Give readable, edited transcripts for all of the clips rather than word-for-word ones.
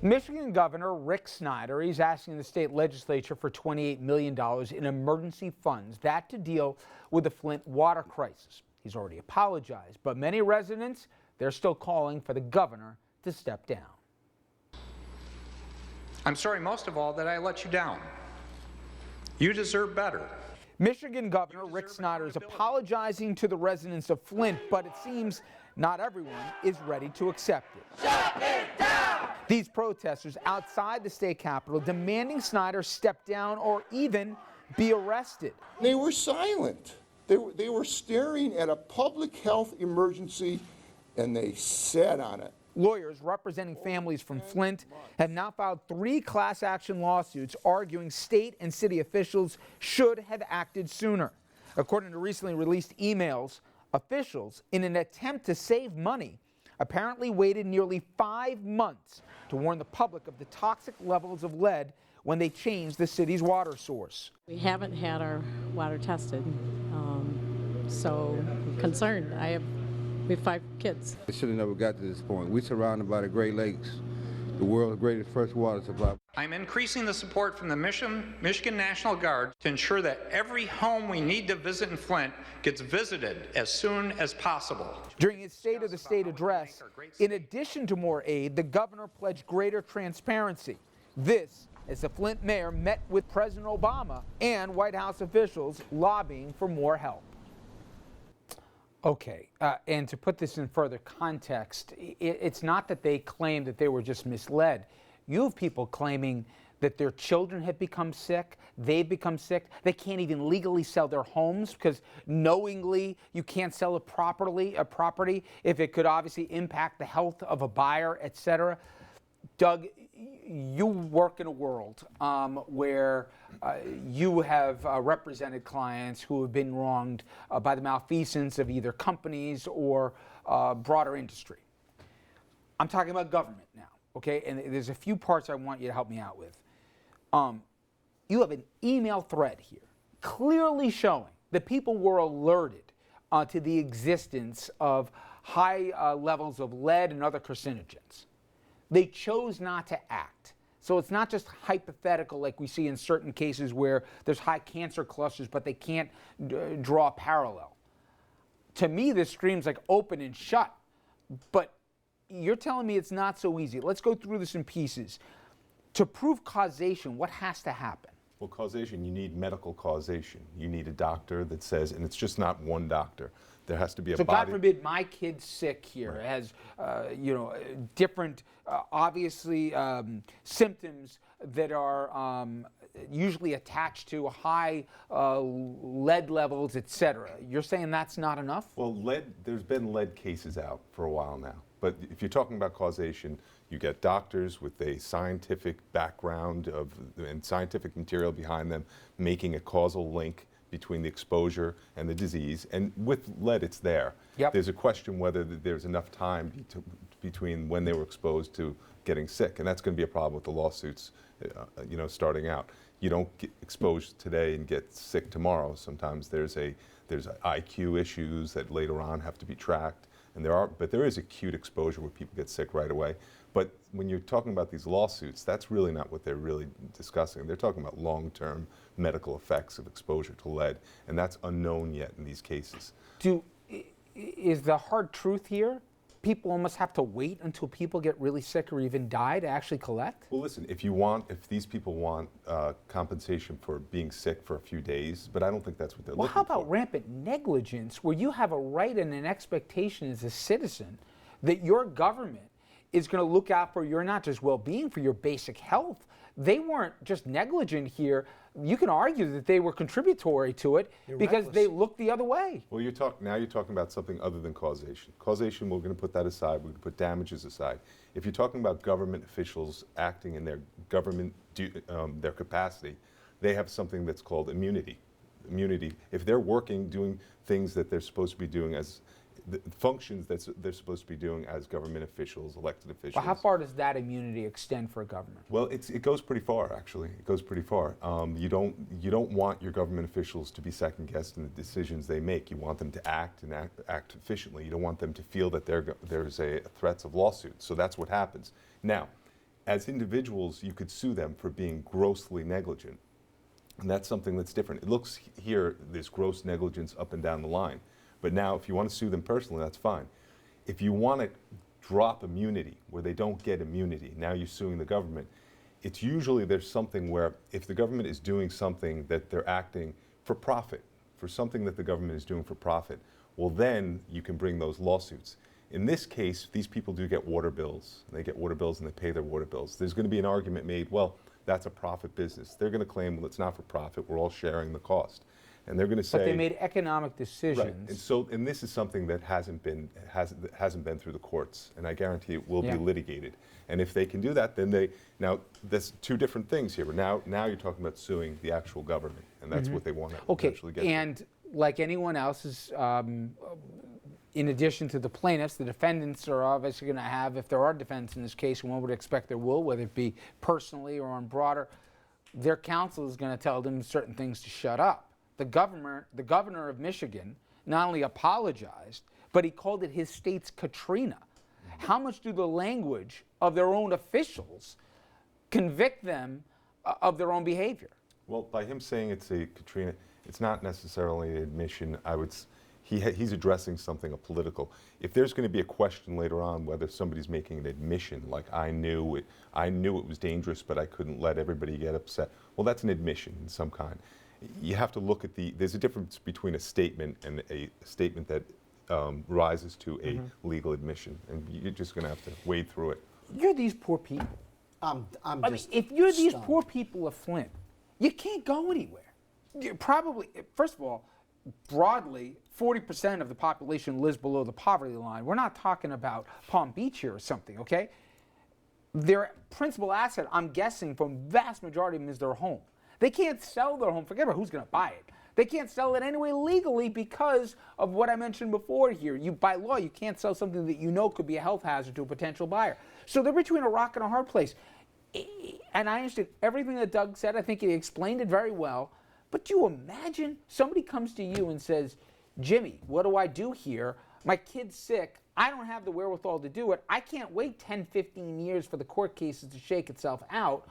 Michigan Governor Rick Snyder, he's asking the state legislature for $28 million in emergency funds, that to deal with the Flint water crisis. He's already apologized, but many residents, they're still calling for the governor to step down. I'm sorry most of all that I let you down. You deserve better. Michigan Governor Rick Snyder is apologizing to the residents of Flint, but it seems not everyone is ready to accept it. Shut it down! These protesters outside the state capitol demanding Snyder step down or even be arrested. They were silent. They were staring at a public health emergency, and they sat on it. Lawyers representing families from Flint have now filed 3 class action lawsuits arguing state and city officials should have acted sooner. According to recently released emails, officials, in an attempt to save money, apparently waited nearly 5 months to warn the public of the toxic levels of lead when they changed the city's water source. We haven't had our water tested, so I'm concerned. We have 5 kids. It should have never got to this point. We're surrounded by the Great Lakes, the world's greatest freshwater supply. I'm increasing the support from the Michigan National Guard to ensure that every home we need to visit in Flint gets visited as soon as possible. During his State of the State address, in addition to more aid, the governor pledged greater transparency. This as the Flint mayor met with President Obama and White House officials lobbying for more help. Okay, and to put this in further context, it's not that they claim that they were just misled. You have people claiming that their children have become sick, they've become sick, they can't even legally sell their homes because knowingly you can't sell a property if it could obviously impact the health of a buyer, etc. Doug, you work in a world where you have represented clients who have been wronged by the malfeasance of either companies or broader industry. I'm talking about government now, okay? And there's a few parts I want you to help me out with. You have an email thread here clearly showing that people were alerted to the existence of high levels of lead and other carcinogens. They chose not to act. So it's not just hypothetical like we see in certain cases where there's high cancer clusters, but they can't draw a parallel. To me, this screams like open and shut. But you're telling me it's not so easy. Let's go through this in pieces. To prove causation, what has to happen? Well, causation, you need medical causation. You need a doctor that says, and it's just not one doctor. There has to be a body. So God forbid my kid's sick here, right. Has different, obviously, symptoms that are usually attached to high lead levels, etc. You're saying that's not enough? Well, there's been lead cases out for a while now. But if you're talking about causation, you get doctors with a scientific background and scientific material behind them making a causal link between the exposure and the disease. And with lead, it's there. Yep. There's a question whether there's enough time between when they were exposed to getting sick. And that's going to be a problem with the lawsuits, starting out. You don't get exposed today and get sick tomorrow. Sometimes there's IQ issues that later on have to be tracked. But there is acute exposure where people get sick right away. But when you're talking about these lawsuits, that's really not what they're really discussing. They're talking about long-term medical effects of exposure to lead, and that's unknown yet in these cases. Is the hard truth here? People almost have to wait until people get really sick or even die to actually collect? Well, listen, if these people want compensation for being sick for a few days, but I don't think that's what they're looking for. Well, how about rampant negligence, where you have a right and an expectation as a citizen that your government is going to look out for your not just well-being, for your basic health. They weren't just negligent here. You can argue that they were contributory to it because they looked the other way. Well, now you're talking about something other than causation. Causation, we're going to put that aside. We're going to put damages aside. If you're talking about government officials acting in their government, their capacity, they have something that's called immunity. Immunity. If they're working, doing things that they're supposed to be doing as the functions that they're supposed to be doing as government officials, elected officials. Well, how far does that immunity extend for a government? Well, it goes pretty far, actually. It goes pretty far. You don't want your government officials to be second-guessed in the decisions they make. You want them to act and act efficiently. You don't want them to feel that there's threats of lawsuits. So that's what happens. Now, as individuals, you could sue them for being grossly negligent. And that's something that's different. It looks here, there's gross negligence up and down the line. But now, if you want to sue them personally, that's fine. If you want to drop immunity, where they don't get immunity, now you're suing the government, it's usually there's something where if the government is doing something that they're acting for profit, for something that the government is doing for profit, well then you can bring those lawsuits. In this case, these people do get water bills. They get water bills and they pay their water bills. There's going to be an argument made, well, that's a profit business. They're going to claim, well, it's not for profit. We're all sharing the cost. And they're going to say... But they made economic decisions. Right. And this is something that hasn't been through the courts. And I guarantee it will be litigated. And if they can do that, then they... Now, that's two different things here. Now you're talking about suing the actual government. And that's what they want to eventually get to. And like anyone else, in addition to the plaintiffs, the defendants are obviously going to have, if there are defendants in this case, one would expect there will, whether it be personally or on broader, their counsel is going to tell them certain things to shut up. The governor of Michigan not only apologized, but he called it his state's Katrina. How much do the language of their own officials convict them of their own behavior? Well, by him saying it's a Katrina, it's not necessarily an admission. He's addressing something political. If there's going to be a question later on whether somebody's making an admission, like I knew it was dangerous, but I couldn't let everybody get upset. Well, that's an admission in some kind. You have to look at there's a difference between a statement and a statement that rises to a legal admission, and you're just going to have to wade through it. You're these poor people. I mean, if you're these stunned. poor people of Flint, you can't go anywhere. You're probably, first of all, broadly, 40% of the population lives below the poverty line. We're not talking about Palm Beach here or something, okay? Their principal asset, I'm guessing, from vast majority of them is their home. They can't sell their home. Forget about who's going to buy it. They can't sell it anyway legally because of what I mentioned before here. By law, you can't sell something that you know could be a health hazard to a potential buyer. So they're between a rock and a hard place. And I understand everything that Doug said. I think he explained it very well. But you imagine somebody comes to you and says, Jimmy, what do I do here? My kid's sick. I don't have the wherewithal to do it. I can't wait 10, 15 years for the court cases to shake itself out.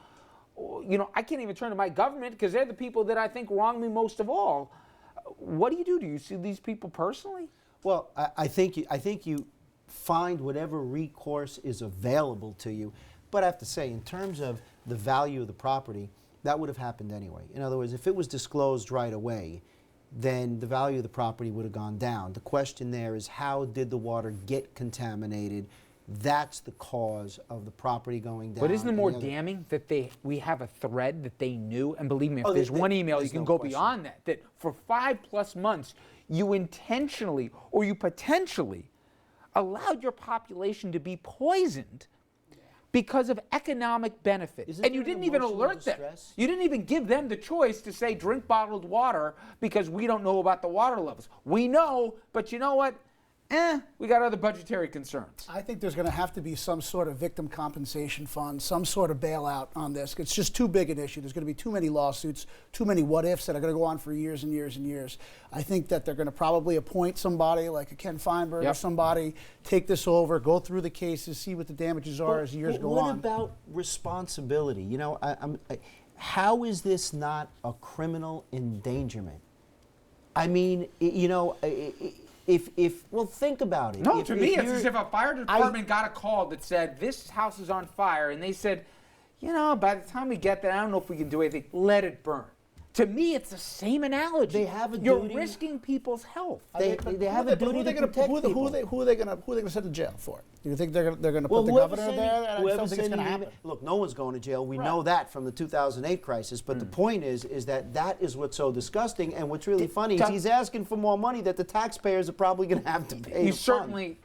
You know, I can't even turn to my government because they're the people that I think wrong me most of all. What do you do? Do you sue these people personally? Well, I think you find whatever recourse is available to you. But I have to say, in terms of the value of the property, that would have happened anyway. In other words, if it was disclosed right away, then the value of the property would have gone down. The question there is, how did the water get contaminated? That's the cause of the property going down. But isn't it more damning that we have a thread that they knew? And believe me, if there's one email, you can go beyond that. That for 5+ months, you intentionally or you potentially allowed your population to be poisoned because of economic benefit. Isn't And you there didn't even emotional alert them. distress? You didn't even give them the choice to say, drink bottled water because we don't know about the water levels. We know, but you know what? We got other budgetary concerns. I think there's going to have to be some sort of victim compensation fund, some sort of bailout on this. It's just too big an issue. There's going to be too many lawsuits, too many what-ifs that are going to go on for years and years and years. I think that they're going to probably appoint somebody like a Ken Feinberg or somebody, take this over, go through the cases, see what the damages are as years go on. What about responsibility? You know, how is this not a criminal endangerment? I mean, you know, well, think about it. No, to me, it's as if a fire department got a call that said, this house is on fire, and they said, you know, by the time we get there, I don't know if we can do anything. Let it burn. To me, it's the same analogy. They have a You're duty. risking people's health. They have a duty to protect people. Who are they going to send to jail for? Do you think they're going to put the governor there? I don't think it's going to happen. Look, no one's going to jail. We know that from the 2008 crisis. But the point is that is what's so disgusting. And what's really funny is he's asking for more money that the taxpayers are probably going to have to pay. You certainly,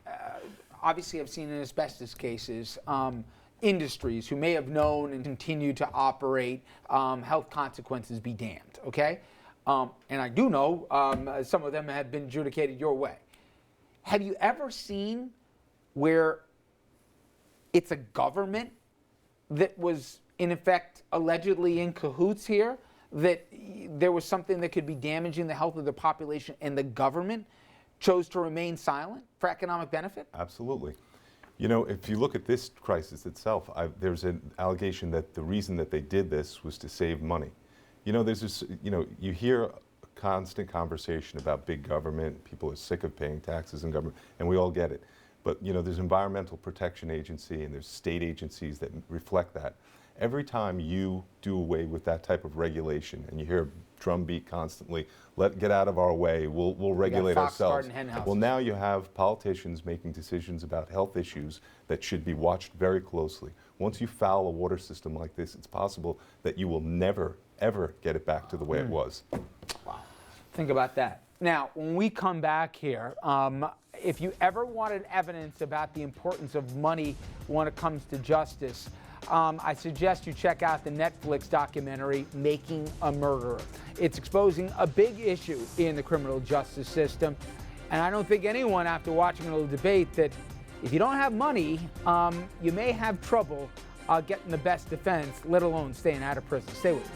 obviously, have seen in asbestos cases, industries who may have known and continue to operate, health consequences be damned, okay? And I do know some of them have been adjudicated your way. Have you ever seen where it's a government that was, in effect, allegedly in cahoots here, that there was something that could be damaging the health of the population and the government chose to remain silent for economic benefit? Absolutely. You know, if you look at this crisis itself, there's an allegation that the reason that they did this was to save money. You know, there's this, you know, you hear a constant conversation about big government. People are sick of paying taxes in government, and we all get it. But, you know, there's Environmental Protection Agency and there's state agencies that reflect that. Every time you do away with that type of regulation, and you hear a drumbeat constantly, get out of our way, we'll regulate Fox ourselves. Garden hen houses. Well, now you have politicians making decisions about health issues that should be watched very closely. Once you foul a water system like this, it's possible that you will never, ever get it back to the way it was. Think about that. Now, when we come back here, if you ever wanted evidence about the importance of money when it comes to justice, I suggest you check out the Netflix documentary, Making a Murderer. It's exposing a big issue in the criminal justice system. And I don't think anyone, after watching it, will debate that if you don't have money, you may have trouble getting the best defense, let alone staying out of prison. Stay with us.